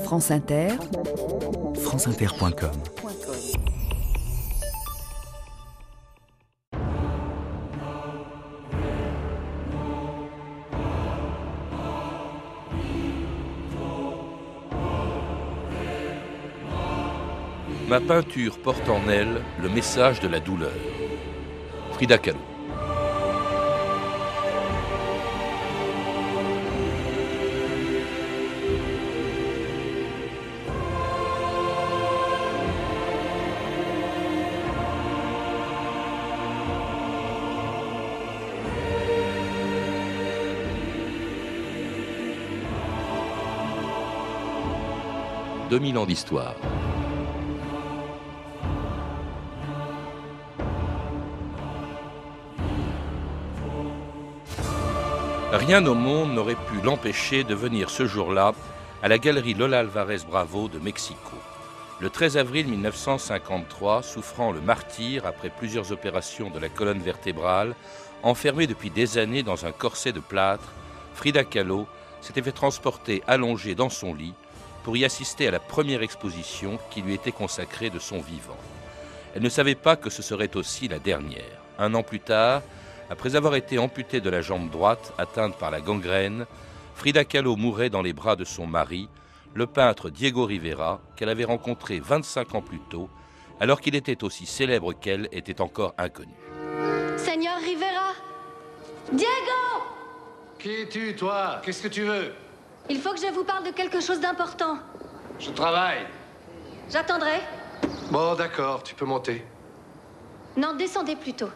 France Inter, franceinter.com. Ma peinture porte en elle le message de la douleur. Frida Kahlo. « 2000 ans d'histoire. Rien au monde n'aurait pu l'empêcher de venir ce jour-là à la galerie Lola Alvarez Bravo de Mexico. Le 13 avril 1953, souffrant le martyre après plusieurs opérations de la colonne vertébrale, enfermée depuis des années dans un corset de plâtre, Frida Kahlo s'était fait transporter allongée dans son lit pour y assister à la première exposition qui lui était consacrée de son vivant. Elle ne savait pas que ce serait aussi la dernière. Un an plus tard, après avoir été amputée de la jambe droite, atteinte par la gangrène, Frida Kahlo mourait dans les bras de son mari, le peintre Diego Rivera, qu'elle avait rencontré 25 ans plus tôt, alors qu'il était aussi célèbre qu'elle était encore inconnu. Seigneur Rivera! Diego! Qui es-tu, toi? Qu'est-ce que tu veux? Il faut que je vous parle de quelque chose d'important. Je travaille. J'attendrai. Bon, d'accord, tu peux monter. Non, descendez plutôt.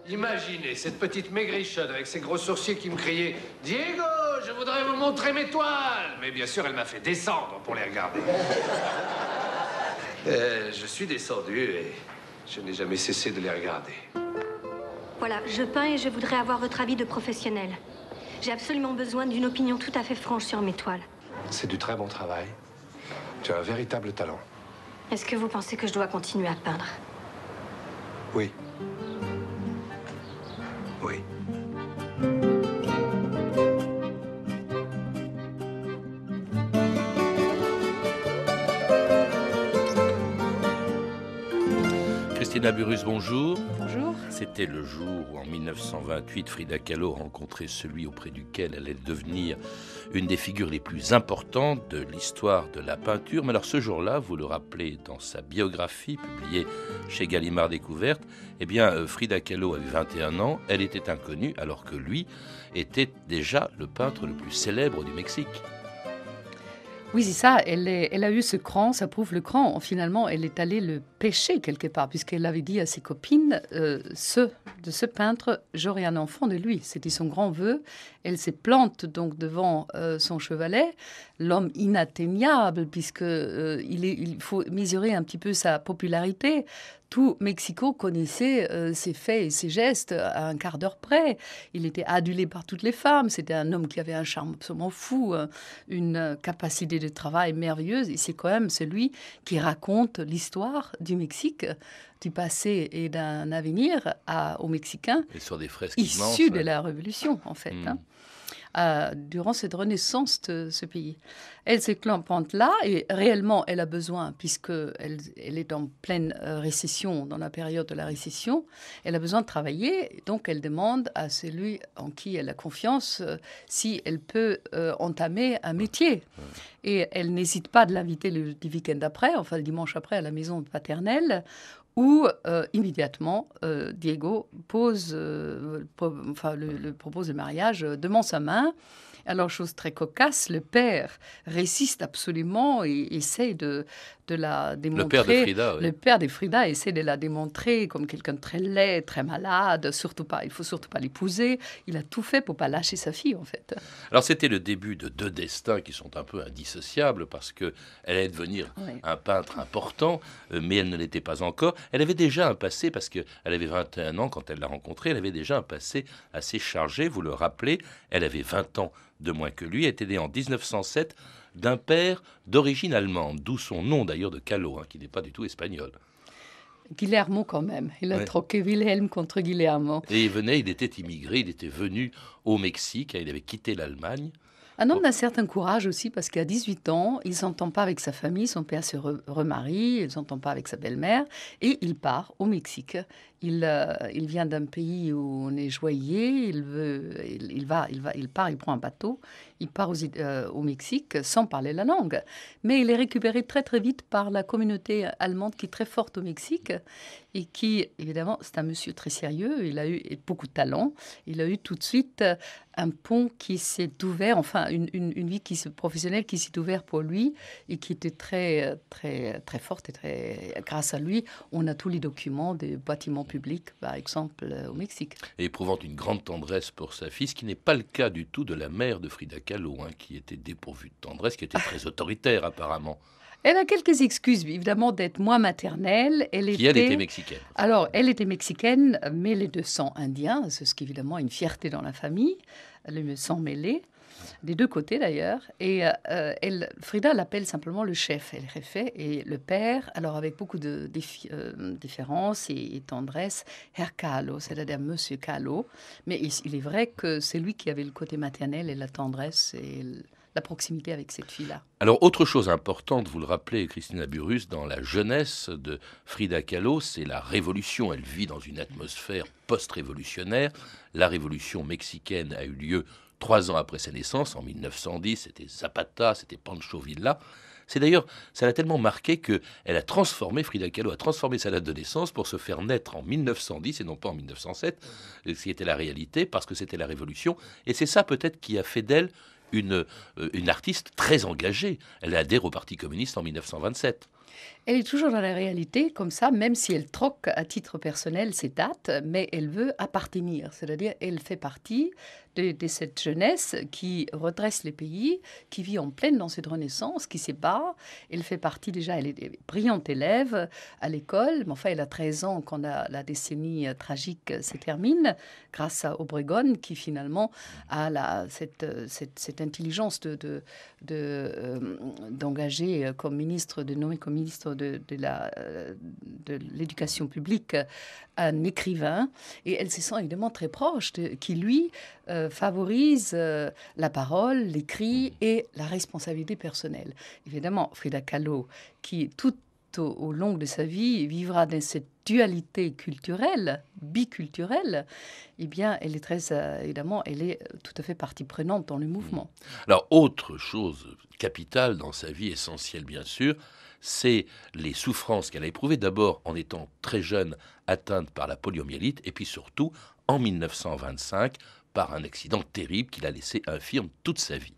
Imaginez cette petite maigrichonne avec ses gros sourcils qui me criait « Diego, je voudrais vous montrer mes toiles !» Mais bien sûr, elle m'a fait descendre pour les regarder. Je suis descendu et je n'ai jamais cessé de les regarder. Voilà, je peins et je voudrais avoir votre avis de professionnel. J'ai absolument besoin d'une opinion tout à fait franche sur mes toiles. C'est du très bon travail. Tu as un véritable talent. Est-ce que vous pensez que je dois continuer à peindre? Oui. Oui. Christina Burrus, bonjour. Bonjour. C'était le jour où, en 1928, Frida Kahlo rencontrait celui auprès duquel elle allait devenir une des figures les plus importantes de l'histoire de la peinture. Mais alors ce jour-là, vous le rappelez dans sa biographie publiée chez Gallimard Découverte, eh bien Frida Kahlo avait 21 ans, elle était inconnue, alors que lui était déjà le peintre le plus célèbre du Mexique. Oui, c'est ça. Elle a eu ce cran, ça prouve le cran. Finalement, elle est allée le pêcher quelque part, puisqu'elle avait dit à ses copines, de ce peintre, j'aurai un enfant de lui. C'était son grand vœu. Elle se plante donc devant son chevalet, l'homme inatteignable, puisque il faut mesurer un petit peu sa popularité. Tout Mexico connaissait ses faits et ses gestes à un quart d'heure près. Il était adulé par toutes les femmes. C'était un homme qui avait un charme absolument fou, une capacité de travail merveilleuse. Et c'est quand même celui qui raconte l'histoire du Mexique, du passé et d'un avenir aux Mexicains. Et sur des fresques issus de la Révolution, en fait. Durant cette renaissance de ce pays. Elle se plante là et réellement elle a besoin, puisqu'elle est en pleine récession, dans la période de la récession, elle a besoin de travailler, donc elle demande à celui en qui elle a confiance si elle peut entamer un métier. Et elle n'hésite pas de l'inviter le week-end après, enfin le dimanche après à la maison paternelle, où immédiatement Diego propose le mariage devant sa main. Alors, chose très cocasse, le père résiste absolument et essaie de la démontrer. Le père de Frida, oui. Le père de Frida essaie de la démontrer comme quelqu'un de très laid, très malade. Il faut surtout pas l'épouser. Il a tout fait pour pas lâcher sa fille, en fait. Alors, c'était le début de deux destins qui sont un peu indissociables parce qu'elle allait devenir un peintre important, mais elle ne l'était pas encore. Elle avait déjà un passé, parce qu'elle avait 21 ans quand elle l'a rencontré, elle avait déjà un passé assez chargé, vous le rappelez. Elle avait 20 ans de moins que lui, était née en 1907 d'un père d'origine allemande, d'où son nom d'ailleurs de Kahlo, qui n'est pas du tout espagnol. Guillermo quand même, il a troqué Wilhelm contre Guillermo. Et il était immigré, il était venu au Mexique, il avait quitté l'Allemagne, Un homme d'un certain courage aussi, parce qu'à 18 ans, il ne s'entend pas avec sa famille, son père se remarie, il ne s'entend pas avec sa belle-mère, et il part au Mexique. Il vient d'un pays où on est joaillier, il part, il prend un bateau, il part au Mexique sans parler la langue. Mais il est récupéré très très vite par la communauté allemande qui est très forte au Mexique et qui, évidemment, c'est un monsieur très sérieux, il a eu beaucoup de talent, il a eu tout de suite un pont qui s'est ouvert, enfin une vie professionnelle qui s'est ouverte pour lui et qui était très, très, très forte. Et grâce à lui, on a tous les documents des bâtiments publics, par exemple, au Mexique. Et éprouvant une grande tendresse pour sa fille, ce qui n'est pas le cas du tout de la mère de Frida Kahlo, qui était dépourvue de tendresse, qui était très autoritaire apparemment. Elle a quelques excuses, évidemment, d'être moins maternelle. Elle était mexicaine. Alors, elle était mexicaine, mêlée de sang indien. C'est ce qui, évidemment, une fierté dans la famille. Le sang mêlé, des deux côtés d'ailleurs. Et Frida l'appelle simplement le chef, elle réfait. Et le père, alors avec beaucoup de différence et tendresse, Herr Kahlo, c'est-à-dire Monsieur Kahlo. Mais il est vrai que c'est lui qui avait le côté maternel et la tendresse et la proximité avec cette fille-là. Alors, autre chose importante, vous le rappelez, Christina Burrus, dans la jeunesse de Frida Kahlo, c'est la révolution. Elle vit dans une atmosphère post-révolutionnaire. La révolution mexicaine a eu lieu 3 ans après sa naissance, en 1910. C'était Zapata, c'était Pancho Villa. C'est d'ailleurs, ça l'a tellement marqué qu'elle a transformé, Frida Kahlo a transformé sa date de naissance pour se faire naître en 1910 et non pas en 1907, ce qui était la réalité, parce que c'était la révolution. Et c'est ça peut-être qui a fait d'elle une artiste très engagée. Elle adhère au Parti communiste en 1927. Elle est toujours dans la réalité, comme ça, même si elle troque à titre personnel ses dates, mais elle veut appartenir. C'est-à-dire, elle fait partie de cette jeunesse qui redresse les pays, qui vit en pleine dans cette renaissance, qui se bat. Elle fait partie déjà, elle est brillante élève à l'école, mais enfin, elle a 13 ans quand la décennie tragique se termine, grâce à Obregón, qui finalement a cette intelligence d'engager comme ministre, de nommer comme ministre de l'éducation publique un écrivain, et elle se sent évidemment très proche, qui lui favorise la parole, l'écrit et la responsabilité personnelle. Évidemment, Frida Kahlo, qui tout au long de sa vie vivra dans cette dualité culturelle, biculturelle, eh bien, elle est très, évidemment, elle est tout à fait partie prenante dans le mouvement. Alors, autre chose capitale dans sa vie, essentielle bien sûr, c'est les souffrances qu'elle a éprouvées, d'abord en étant très jeune, atteinte par la poliomyélite, et puis surtout en 1925, par un accident terrible qui l'a laissé infirme toute sa vie.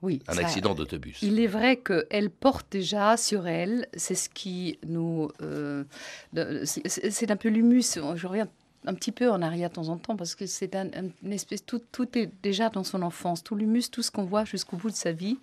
Oui, un accident d'autobus. Il est vrai qu'elle porte déjà sur elle, c'est ce qui nous... c'est un peu l'humus, je reviens un petit peu en arrière de temps en temps, parce que c'est une espèce... Tout est déjà dans son enfance, tout l'humus, tout ce qu'on voit jusqu'au bout de sa vie.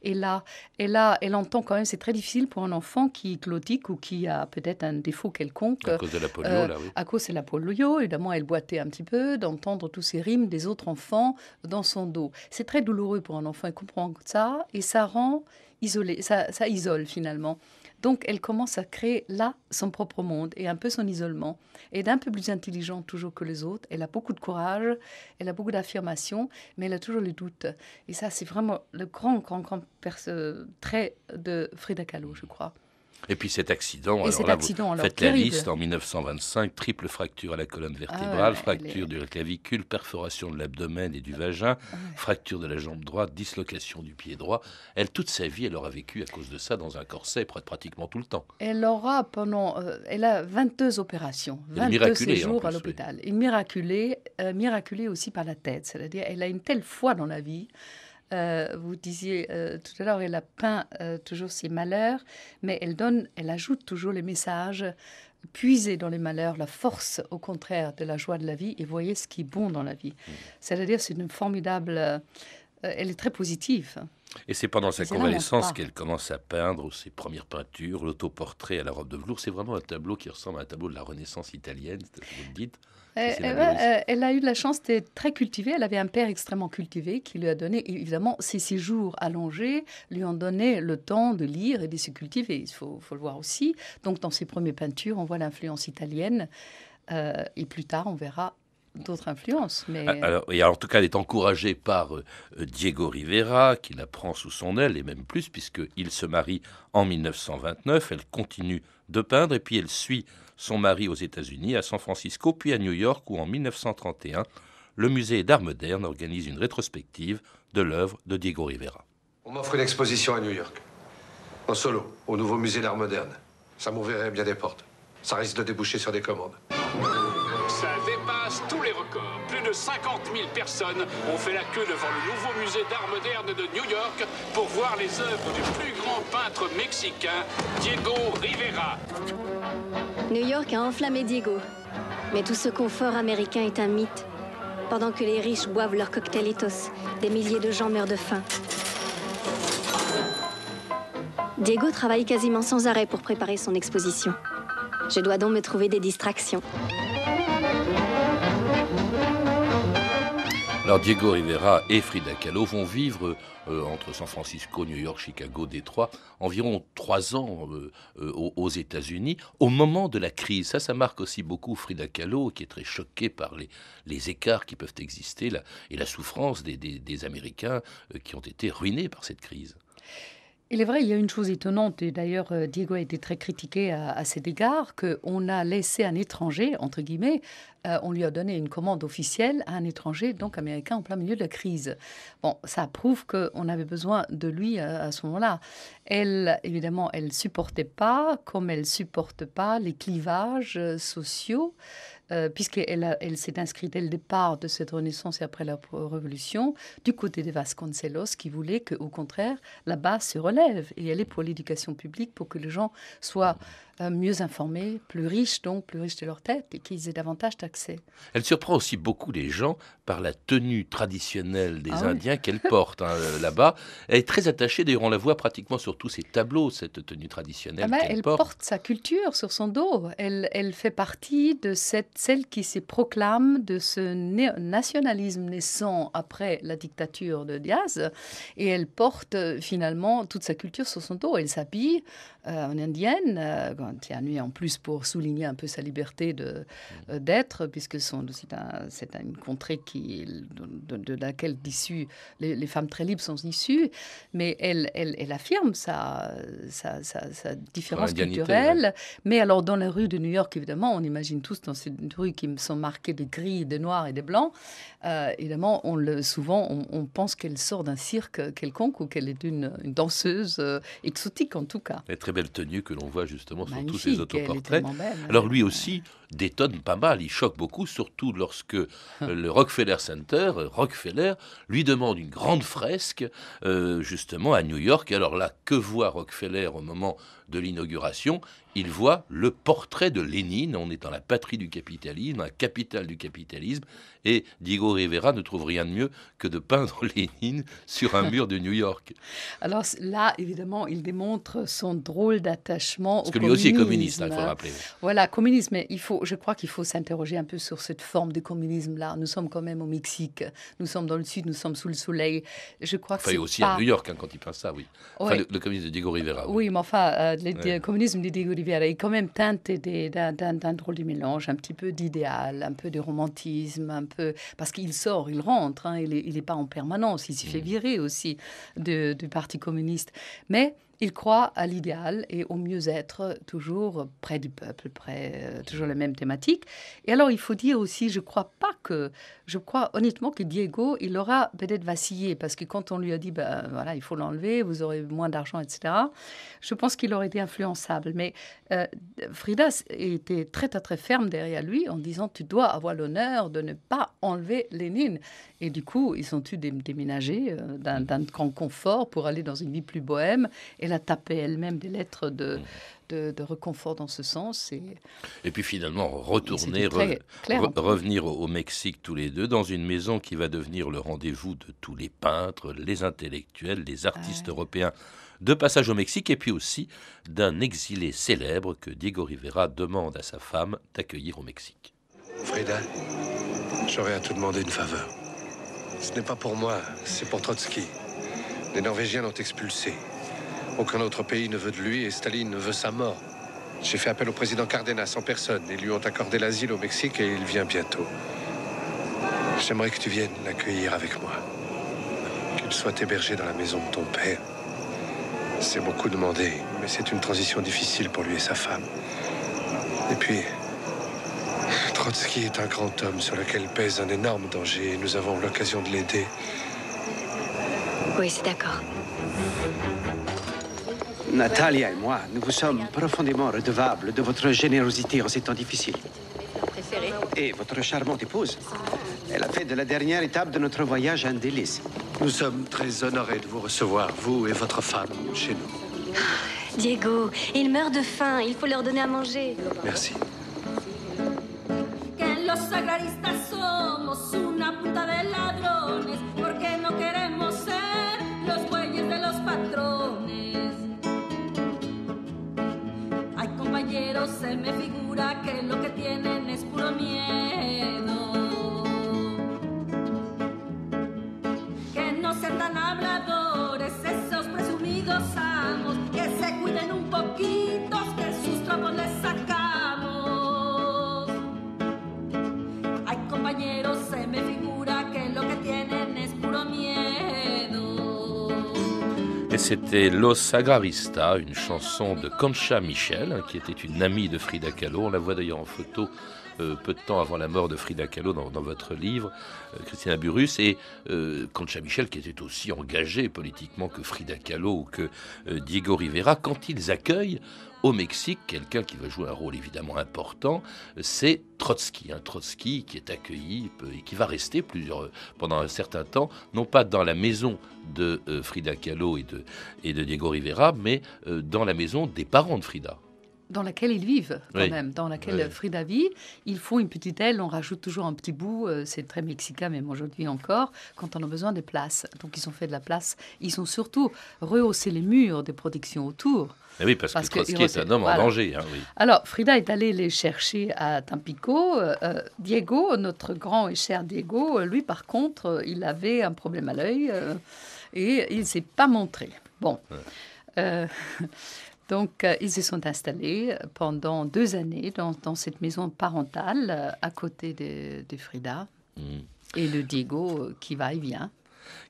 Et là, elle entend quand même, c'est très difficile pour un enfant qui est clotique ou qui a peut-être un défaut quelconque. À cause de la polio, là, oui. À cause de la polio, évidemment, elle boitait un petit peu, d'entendre tous ces rimes des autres enfants dans son dos. C'est très douloureux pour un enfant, il comprend ça, et ça rend isolé, ça isole finalement. Donc, elle commence à créer là son propre monde et un peu son isolement. Elle est un peu plus intelligente toujours que les autres. Elle a beaucoup de courage, elle a beaucoup d'affirmation, mais elle a toujours les doutes. Et ça, c'est vraiment le grand trait de Frida Kahlo, je crois. Et puis cet accident, vous faites terrible. La liste en 1925, triple fracture à la colonne vertébrale, fracture de la clavicule, perforation de l'abdomen et du vagin, fracture de la jambe droite, dislocation du pied droit. Elle, toute sa vie, elle aura vécu à cause de ça dans un corset pratiquement tout le temps. Elle aura elle a 22 opérations, 22 séjours à l'hôpital. Une miraculée aussi par la tête, c'est-à-dire elle a une telle foi dans la vie. Vous disiez tout à l'heure, elle a peint toujours ses malheurs, mais elle ajoute toujours les messages, puiser dans les malheurs la force, au contraire, de la joie de la vie, et voyez ce qui est bon dans la vie. C'est-à-dire, c'est une formidable... elle est très positive. Et c'est pendant sa convalescence qu'elle commence à peindre ses premières peintures, l'autoportrait à la robe de velours. C'est vraiment un tableau qui ressemble à un tableau de la Renaissance italienne, c'est ce que vous le dites. Elle a eu la chance d'être très cultivée. Elle avait un père extrêmement cultivé qui lui a donné, évidemment, ses séjours allongés lui ont donné le temps de lire et de se cultiver. Il faut le voir aussi. Donc, dans ses premières peintures, on voit l'influence italienne. Et plus tard, on verra d'autres influences. Mais... Alors, et en tout cas, elle est encouragée par Diego Rivera, qui la prend sous son aile, et même plus, puisqu'il se marie en 1929. Elle continue de peindre, et puis elle suit son mari aux États-Unis, à San Francisco, puis à New York, où en 1931, le musée d'art moderne organise une rétrospective de l'œuvre de Diego Rivera. On m'offre une exposition à New York, en solo, au nouveau musée d'art moderne. Ça m'ouvrirait bien des portes. Ça risque de déboucher sur des commandes. Ça dépasse tous les records. Plus de 50 000 personnes ont fait la queue devant le nouveau musée d'art moderne de New York pour voir les œuvres du plus grand peintre mexicain, Diego Rivera. New York a enflammé Diego. Mais tout ce confort américain est un mythe. Pendant que les riches boivent leurs cocktailitos, des milliers de gens meurent de faim. Diego travaille quasiment sans arrêt pour préparer son exposition. Je dois donc me trouver des distractions. Alors Diego Rivera et Frida Kahlo vont vivre entre San Francisco, New York, Chicago, Détroit, environ 3 ans aux États-Unis, au moment de la crise. Ça marque aussi beaucoup Frida Kahlo, qui est très choquée par les écarts qui peuvent exister et la souffrance des Américains qui ont été ruinés par cette crise. Il est vrai, il y a une chose étonnante, et d'ailleurs Diego a été très critiqué à cet égard, qu'on a laissé un étranger, entre guillemets, on lui a donné une commande officielle à un étranger, donc américain, en plein milieu de la crise. Bon, ça prouve qu'on avait besoin de lui à ce moment-là. Elle, évidemment, elle ne supportait pas, comme elle ne supporte pas les clivages sociaux, puisqu'elle s'est inscrite dès le départ de cette Renaissance et après la Révolution du côté des Vasconcelos, qui voulait qu'au contraire, la base se relève. Et elle est pour l'éducation publique, pour que les gens soient mieux informés, plus riches de leur tête, et qu'ils aient davantage d'accès. Elle surprend aussi beaucoup les gens par la tenue traditionnelle des Indiens qu'elle porte là-bas. Elle est très attachée, d'ailleurs on la voit pratiquement sur tous ses tableaux, cette tenue traditionnelle qu'elle porte. Elle porte sa culture sur son dos. Elle fait partie de celle qui se proclame de ce nationalisme naissant après la dictature de Diaz. Et elle porte finalement toute sa culture sur son dos. Elle s'habille en indienne, quand il y a nuit en plus pour souligner un peu sa liberté d'être, puisque c'est une contrée de laquelle les femmes très libres sont issues, mais elle affirme sa différence culturelle. Mais alors dans la rue de New York, évidemment, on imagine tous dans ces rues qui sont marquées de gris, de noirs et de blancs, évidemment, souvent on pense qu'elle sort d'un cirque quelconque ou qu'elle est une danseuse exotique en tout cas. Elle est très belle tenue que l'on voit justement sur tous Magnifique, ces autoportraits. elle est tellement belle. Alors lui aussi détonne pas mal, il choque beaucoup, surtout lorsque le Rockefeller Center, Rockefeller, lui demande une grande fresque justement à New York. Alors là, que voit Rockefeller au moment de l'inauguration? Il voit le portrait de Lénine. On est dans la patrie du capitalisme, la capitale du capitalisme, et Diego Rivera ne trouve rien de mieux que de peindre Lénine sur un mur de New York. Alors là, évidemment, il démontre son drôle d'attachement au communisme. Parce que lui aussi est communiste, il faut le rappeler. Voilà, communisme, mais je crois qu'il faut s'interroger un peu sur cette forme de communisme-là. Nous sommes quand même au Mexique, nous sommes dans le sud, nous sommes sous le soleil. Je crois que enfin, aussi à New York, quand il pense ça, oui. Enfin, ouais. le communisme de Diego Rivera. Oui, mais enfin, le communisme de Diego Rivera est quand même teinté d'un drôle de mélange, un petit peu d'idéal, un peu de romantisme, un peu... Parce qu'il sort, il rentre, il n'est pas en permanence, il s'y fait virer aussi du Parti communiste. Mais il croit à l'idéal et au mieux-être, toujours près du peuple, toujours la même thématique. Et alors, il faut dire aussi, je crois honnêtement que Diego, il aura peut-être vacillé, parce que quand on lui a dit, voilà, il faut l'enlever, vous aurez moins d'argent, etc., je pense qu'il aurait été influençable. Mais Frida était très, très, très ferme derrière lui en disant, tu dois avoir l'honneur de ne pas enlever Lénine. Et du coup, ils ont dû déménager d'un grand confort pour aller dans une vie plus bohème. Elle a tapé elle-même des lettres de réconfort dans ce sens. Et puis finalement, revenir au Mexique tous les deux, dans une maison qui va devenir le rendez-vous de tous les peintres, les intellectuels, les artistes européens de passage au Mexique, et puis aussi d'un exilé célèbre que Diego Rivera demande à sa femme d'accueillir au Mexique. Frida, j'aurais à te demander une faveur. Ce n'est pas pour moi, c'est pour Trotsky. Les Norvégiens l'ont expulsé. Aucun autre pays ne veut de lui et Staline veut sa mort. J'ai fait appel au président Cardenas en personne. Ils lui ont accordé l'asile au Mexique et il vient bientôt. J'aimerais que tu viennes l'accueillir avec moi. Qu'il soit hébergé dans la maison de ton père. C'est beaucoup demandé, mais c'est une transition difficile pour lui et sa femme. Et puis, Trotsky est un grand homme sur lequel pèse un énorme danger et nous avons l'occasion de l'aider. Oui, c'est d'accord. Natalia et moi, nous vous sommes profondément redevables de votre générosité en ces temps difficiles. Et votre charmante épouse, elle a fait de la dernière étape de notre voyage un délice. Nous sommes très honorés de vous recevoir, vous et votre femme, chez nous. Diego, ils meurent de faim. Il faut leur donner à manger. Merci. Que los agraristas somos una punta de ladrones, porque no queremos ser los bueyes de los patrones. Ay, compañeros, se me figura que lo que tienen es puro miedo. Que no sean tan habladores esos presumidos amos, que se cuiden un poquito, que sus trapos les sacamos. Ay, compañeros, se me figura que lo que tienen es puro miedo. Et c'était Los Agraristas, une chanson de Concha Michel, qui était une amie de Frida Kahlo. On la voit d'ailleurs en photo peu de temps avant la mort de Frida Kahlo dans votre livre, Christina Burrus, et Concha Michel qui était aussi engagée politiquement que Frida Kahlo ou que Diego Rivera. Quand ils accueillent au Mexique quelqu'un qui va jouer un rôle évidemment important, c'est Trotsky. Trotsky qui est accueilli et qui va rester pendant un certain temps, non pas dans la maison de Frida Kahlo et de Diego Rivera, mais dans la maison des parents de Frida. Dans laquelle ils vivent, quand Oui. même, dans laquelle Oui. Frida vit. Ils font une petite aile, on rajoute toujours un petit bout, c'est très mexicain, même aujourd'hui encore, quand on a besoin de place. Donc ils ont fait de la place. Ils ont surtout rehaussé les murs de protection autour. Et oui, parce que Trotsky est un homme voilà. en danger. Oui. Alors, Frida est allée les chercher à Tampico. Diego, notre grand et cher Diego, lui, par contre, il avait un problème à l'œil et il ne s'est pas montré. Bon. Donc, ils se sont installés pendant 2 années dans cette maison parentale à côté de Frida et de Diego qui va et vient.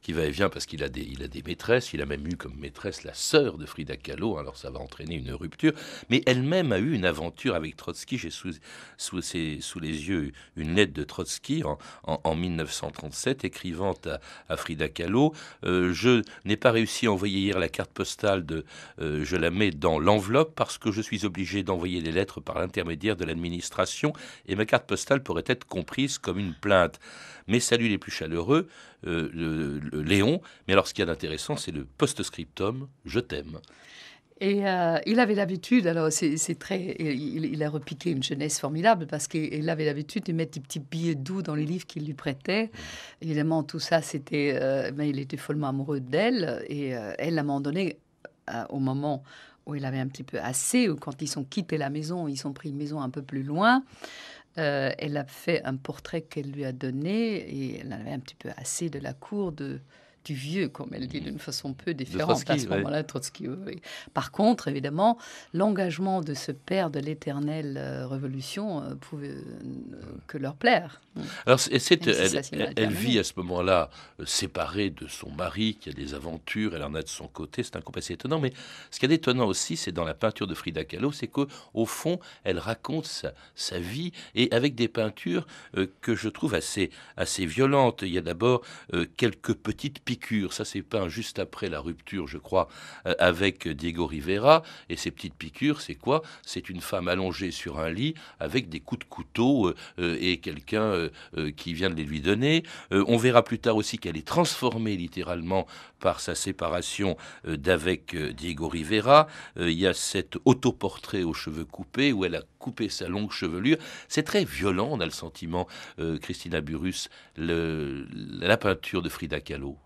Qui va et vient parce qu'il a des maîtresses. Il a même eu comme maîtresse la sœur de Frida Kahlo. Alors ça va entraîner une rupture. Mais elle-même a eu une aventure avec Trotsky. J'ai sous les yeux une lettre de Trotsky en 1937 écrivant à Frida Kahlo. Je n'ai pas réussi à envoyer hier la carte postale je la mets dans l'enveloppe parce que je suis obligé d'envoyer les lettres par l'intermédiaire de l'administration et ma carte postale pourrait être comprise comme une plainte. Mes saluts les plus chaleureux, Léon. Mais alors, ce qu'il y a d'intéressant, c'est le post-scriptum « Je t'aime ». Et il avait l'habitude, alors c'est très, il a repiqué une jeunesse formidable parce qu'il avait l'habitude de mettre des petits billets doux dans les livres qu'il lui prêtait. Évidemment, tout ça, c'était, mais il était follement amoureux d'elle et elle, à un moment donné, au moment où il avait un petit peu assez, ou quand ils ont quitté la maison, ils ont pris une maison un peu plus loin. Elle a fait un portrait qu'elle lui a donné et elle avait un petit peu assez de la cour du vieux, comme elle dit, d'une façon peu différente Trotsky, à ce moment-là, Trotsky. Oui. Par contre, évidemment, l'engagement de ce père de l'éternelle révolution pouvait que leur plaire. Alors, elle vit vit à ce moment-là séparée de son mari, qui a des aventures, elle en a de son côté, c'est un couple assez étonnant. Mais ce qui est étonnant aussi, c'est dans la peinture de Frida Kahlo, c'est qu'au fond, elle raconte sa vie, et avec des peintures que je trouve assez violentes. Il y a d'abord quelques petites piqûres. Ça, c'est peint juste après la rupture, je crois, avec Diego Rivera. Et ces petites piqûres, c'est quoi? C'est une femme allongée sur un lit avec des coups de couteau et quelqu'un qui vient de les lui donner. On verra plus tard aussi qu'elle est transformée littéralement par sa séparation d'avec Diego Rivera. Il y a cet autoportrait aux cheveux coupés où elle a coupé sa longue chevelure. C'est très violent, on a le sentiment, Christina Burrus, la peinture de Frida Kahlo.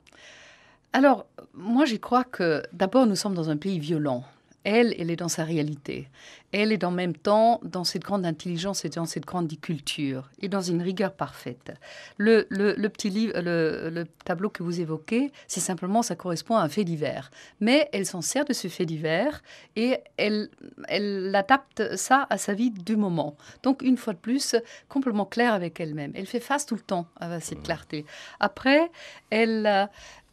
Alors, moi, je crois que d'abord, nous sommes dans un pays violent. Elle est dans sa réalité. Elle est en même temps dans cette grande intelligence et dans cette grande culture et dans une rigueur parfaite. Le petit livre, le tableau que vous évoquez, c'est simplement, ça correspond à un fait divers. Mais elle s'en sert de ce fait divers et elle adapte ça à sa vie du moment. Donc, une fois de plus, complètement claire avec elle-même. Elle fait face tout le temps à cette clarté. Après, elle...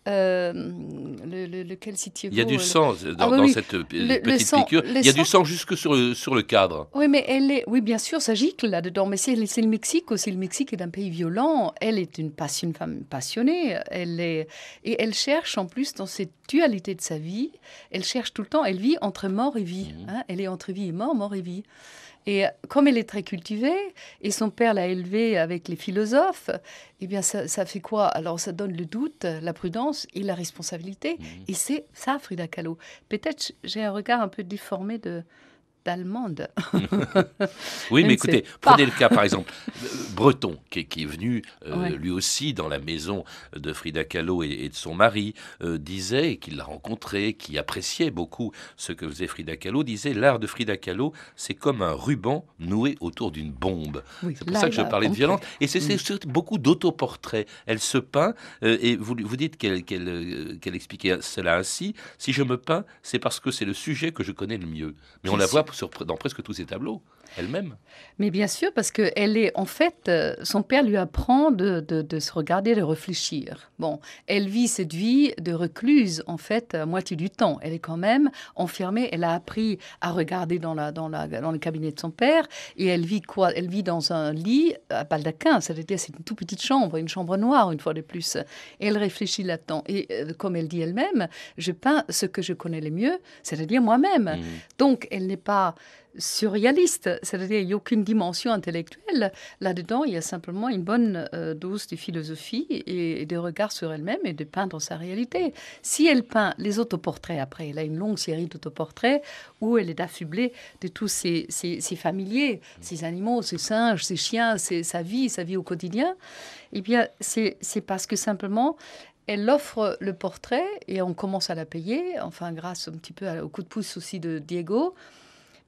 lequel Il y a du sang dans cette petite piqûre. Il y a du sang jusque sur le cadre. Oui, mais oui, bien sûr, ça gicle là-dedans. Mais c'est le Mexique aussi. Le Mexique est un pays violent. Elle est une femme passionnée. Et elle cherche en plus dans cette dualité de sa vie. Elle cherche tout le temps. Elle vit entre mort et vie. Hein. Elle est entre vie et mort, mort et vie. Et comme elle est très cultivée, et son père l'a élevée avec les philosophes, eh bien ça fait quoi? Alors ça donne le doute, la prudence et la responsabilité. Et c'est ça, Frida Kahlo. Peut-être j'ai un regard un peu déformé d'allemande. Oui, mais écoutez, prenez le cas par exemple Breton, qui est venu lui aussi dans la maison de Frida Kahlo et de son mari, disait, et qu'il l'a rencontré, qui appréciait beaucoup ce que faisait Frida Kahlo, disait: l'art de Frida Kahlo, c'est comme un ruban noué autour d'une bombe. Oui, c'est pour ça que je parlais de violence. Et c'est beaucoup d'autoportraits. Elle se peint, et vous dites qu'elle expliquait cela ainsi: si je me peins, c'est parce que c'est le sujet que je connais le mieux. Mais on la voit dans presque tous ses tableaux, elle-même. Mais bien sûr, parce que elle est, en fait, son père lui apprend de se regarder, de réfléchir. Bon, elle vit cette vie de recluse, en fait, à moitié du temps. Elle est quand même enfermée. Elle a appris à regarder dans le cabinet de son père. Et elle vit quoi? Elle vit dans un lit à baldaquin, c'est-à-dire c'est une toute petite chambre, une chambre noire, une fois de plus. Et elle réfléchit là-dedans. Et comme elle dit elle-même, je peins ce que je connais le mieux, c'est-à-dire moi-même. Donc, elle n'est pas surréaliste, c'est-à-dire il n'y a aucune dimension intellectuelle. Là-dedans, il y a simplement une bonne dose de philosophie et de regard sur elle-même et de peindre sa réalité. Si elle peint les autoportraits après, elle a une longue série d'autoportraits où elle est affublée de tous ses familiers, ses animaux, ses singes, ses chiens, sa vie au quotidien, eh bien, c'est parce que simplement, elle offre le portrait et on commence à la payer, enfin grâce un petit peu au coup de pouce aussi de Diego.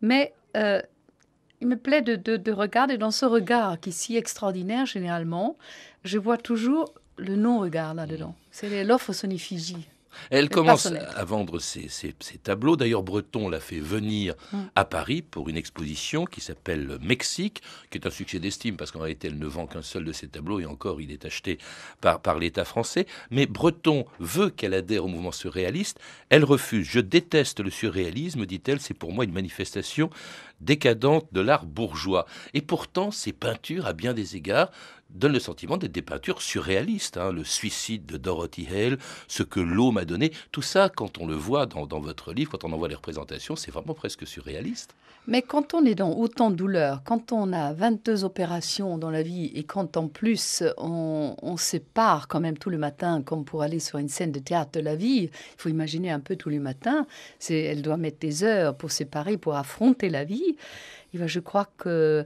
Mais il me plaît de regarder dans ce regard qui est si extraordinaire généralement, je vois toujours le non-regard là-dedans. C'est l'offre son effigie. Elle commence à vendre ses tableaux. D'ailleurs, Breton l'a fait venir à Paris pour une exposition qui s'appelle Mexique, qui est un succès d'estime parce qu'en réalité, elle ne vend qu'un seul de ses tableaux et encore, il est acheté par l'État français. Mais Breton veut qu'elle adhère au mouvement surréaliste. Elle refuse. Je déteste le surréalisme, dit-elle. C'est pour moi une manifestation décadente de l'art bourgeois. Et pourtant, ces peintures, à bien des égards, donnent le sentiment d'être des peintures surréalistes. Le suicide de Dorothy Hale, ce que l'eau m'a donné, tout ça, quand on le voit dans votre livre, quand on en voit les représentations, c'est vraiment presque surréaliste. Mais quand on est dans autant de douleurs, quand on a 22 opérations dans la vie et quand en plus on se part quand même tout le matin comme pour aller sur une scène de théâtre de la vie, il faut imaginer un peu tous les matins, elle doit mettre des heures pour se séparer, pour affronter la vie. Et bien, je crois que...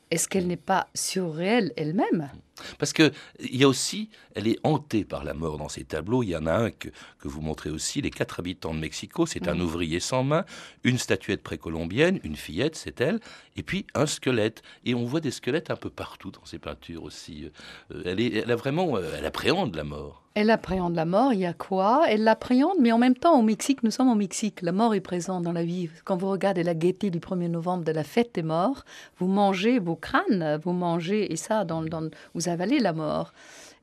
est-ce qu'elle n'est pas surréelle elle-même ? Parce qu'il y a aussi, elle est hantée par la mort dans ses tableaux. Il y en a un que vous montrez aussi, Les 4 habitants de Mexico. C'est un ouvrier sans main, une statuette précolombienne, une fillette, c'est elle, et puis un squelette. Et on voit des squelettes un peu partout dans ses peintures aussi. Elle appréhende la mort. Elle appréhende la mort, il y a quoi? Elle l'appréhende, mais en même temps, au Mexique, nous sommes au Mexique. La mort est présente dans la vie. Quand vous regardez la gaieté du 1er novembre de la fête des morts, vous mangez vos crânes, vous mangez, et ça, vous avalez la mort.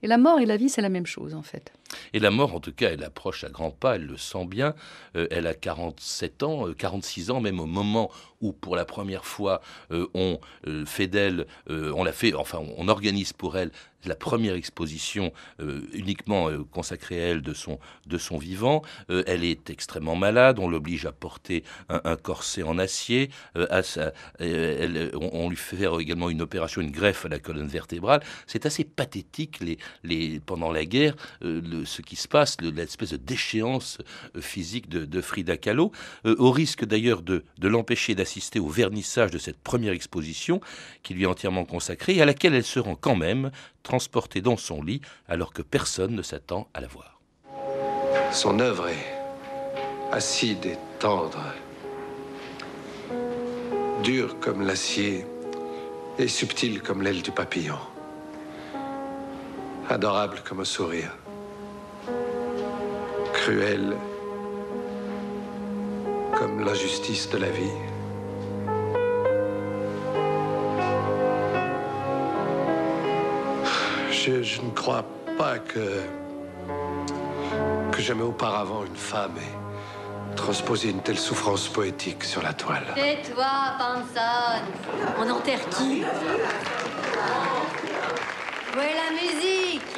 Et la mort et la vie, c'est la même chose, en fait. Et la mort, en tout cas, elle approche à grands pas, elle le sent bien. Elle a 47 ans, 46 ans, même au moment où, pour la première fois, on fait d'elle, on organise pour elle la première exposition uniquement consacrée à elle de son vivant. Elle est extrêmement malade, on l'oblige à porter un corset en acier. On lui fait faire également une opération, une greffe à la colonne vertébrale. C'est assez pathétique pendant la guerre, ce qui se passe, l'espèce de déchéance physique de Frida Kahlo, au risque d'ailleurs de l'empêcher d'assister au vernissage de cette première exposition qui lui est entièrement consacrée et à laquelle elle se rend quand même transportée dans son lit alors que personne ne s'attend à la voir. Son œuvre est acide et tendre, dur comme l'acier et subtil comme l'aile du papillon. Adorable comme un sourire. Cruel comme l'injustice de la vie. Je ne crois pas que jamais auparavant une femme ait transposé une telle souffrance poétique sur la toile. Tais-toi, Panson. On enterre qui? Où est la musique?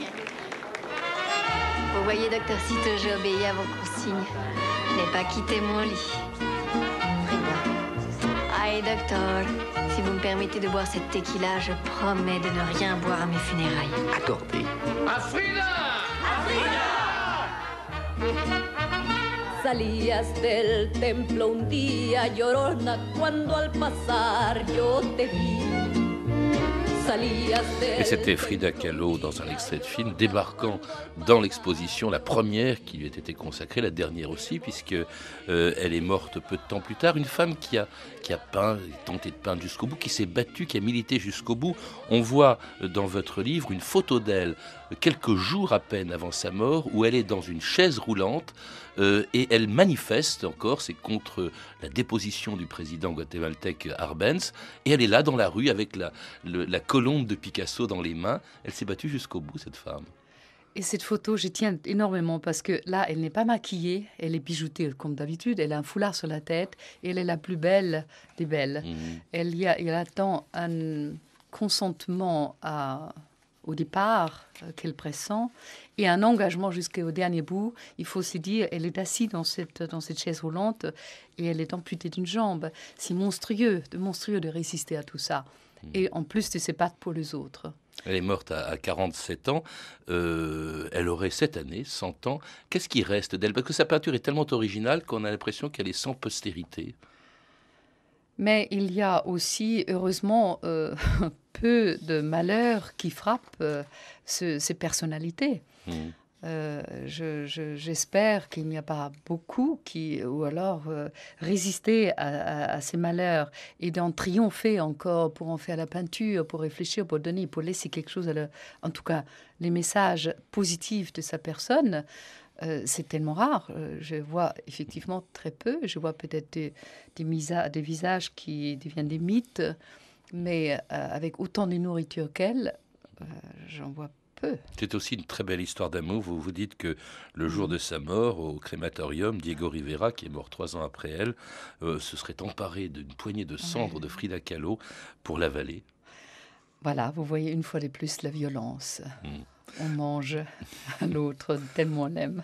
Vous voyez, docteur, sitôt j'ai obéi à vos consignes. Je n'ai pas quitté mon lit. Frida. Aïe, docteur, si vous me permettez de boire cette tequila, je promets de ne rien boire à mes funérailles. Accordé. À Frida! À Frida! Salías del templo un día, llorona, cuando al pasar yo te vi. Et c'était Frida Kahlo dans un extrait de film débarquant dans l'exposition, la première qui lui a été consacrée, la dernière aussi, puisque elle est morte peu de temps plus tard. Une femme qui a peint, tenté de peindre jusqu'au bout, qui s'est battue, qui a milité jusqu'au bout. On voit dans votre livre une photo d'elle quelques jours à peine avant sa mort, où elle est dans une chaise roulante et elle manifeste encore, c'est contre la déposition du président guatémaltèque Arbenz, et elle est là dans la rue avec la colombe de Picasso dans les mains. Elle s'est battue jusqu'au bout, cette femme. Et cette photo, j'y tiens énormément parce que là, elle n'est pas maquillée, elle est bijoutée comme d'habitude, elle a un foulard sur la tête et elle est la plus belle des belles. Il attend un consentement au départ qu'elle pressent et un engagement jusqu'au dernier bout. Il faut aussi dire, elle est assise dans cette chaise roulante et elle est amputée d'une jambe. C'est monstrueux de résister à tout ça. Et en plus de se battre pour les autres. Elle est morte à 47 ans. Elle aurait cette année 100 ans. Qu'est-ce qui reste d'elle? Parce que sa peinture est tellement originale qu'on a l'impression qu'elle est sans postérité. Mais il y a aussi, heureusement, peu de malheurs qui frappent ces personnalités. J'espère qu'il n'y a pas beaucoup ou alors résister à ces malheurs et d'en triompher encore pour en faire la peinture, pour réfléchir, pour donner, pour laisser quelque chose, en tout cas les messages positifs de sa personne. C'est tellement rare. Je vois effectivement très peu. Je vois peut-être des visages qui deviennent des mythes, mais avec autant de nourriture qu'elle, j'en vois peu. C'est aussi une très belle histoire d'amour. Vous vous dites que le jour de sa mort, au crématorium, Diego Rivera, qui est mort 3 ans après elle, se serait emparé d'une poignée de cendres de Frida Kahlo pour l'avaler. Voilà, vous voyez une fois de plus la violence. On mange à l'autre tellement on l'aime.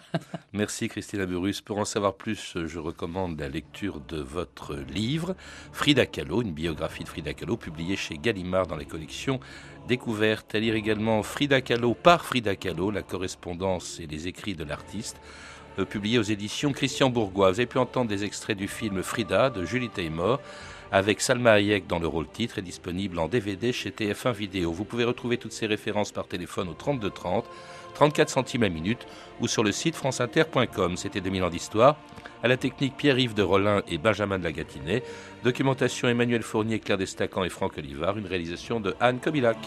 Merci Christina Burrus. Pour en savoir plus, je recommande la lecture de votre livre Frida Kahlo, une biographie de Frida Kahlo, publiée chez Gallimard dans la collection Découverte. À lire également Frida Kahlo par Frida Kahlo, la correspondance et les écrits de l'artiste, publié aux éditions Christian Bourgois. Vous avez pu entendre des extraits du film Frida de Julie Taymor, avec Salma Hayek dans le rôle titre, est disponible en DVD chez TF1 Vidéo. Vous pouvez retrouver toutes ces références par téléphone au 32 30, 34 centimes la minute ou sur le site franceinter.com. C'était 2000 ans d'histoire. À la technique, Pierre-Yves de Rollin et Benjamin de la Gâtinais. Documentation, Emmanuel Fournier, Claire Destacan et Franck Olivard. Une réalisation de Anne Kobilac.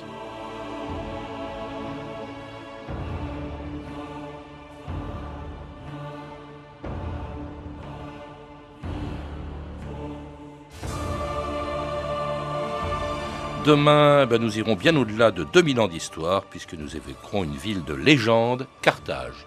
Demain, nous irons bien au-delà de 2000 ans d'histoire, puisque nous évoquerons une ville de légende, Carthage.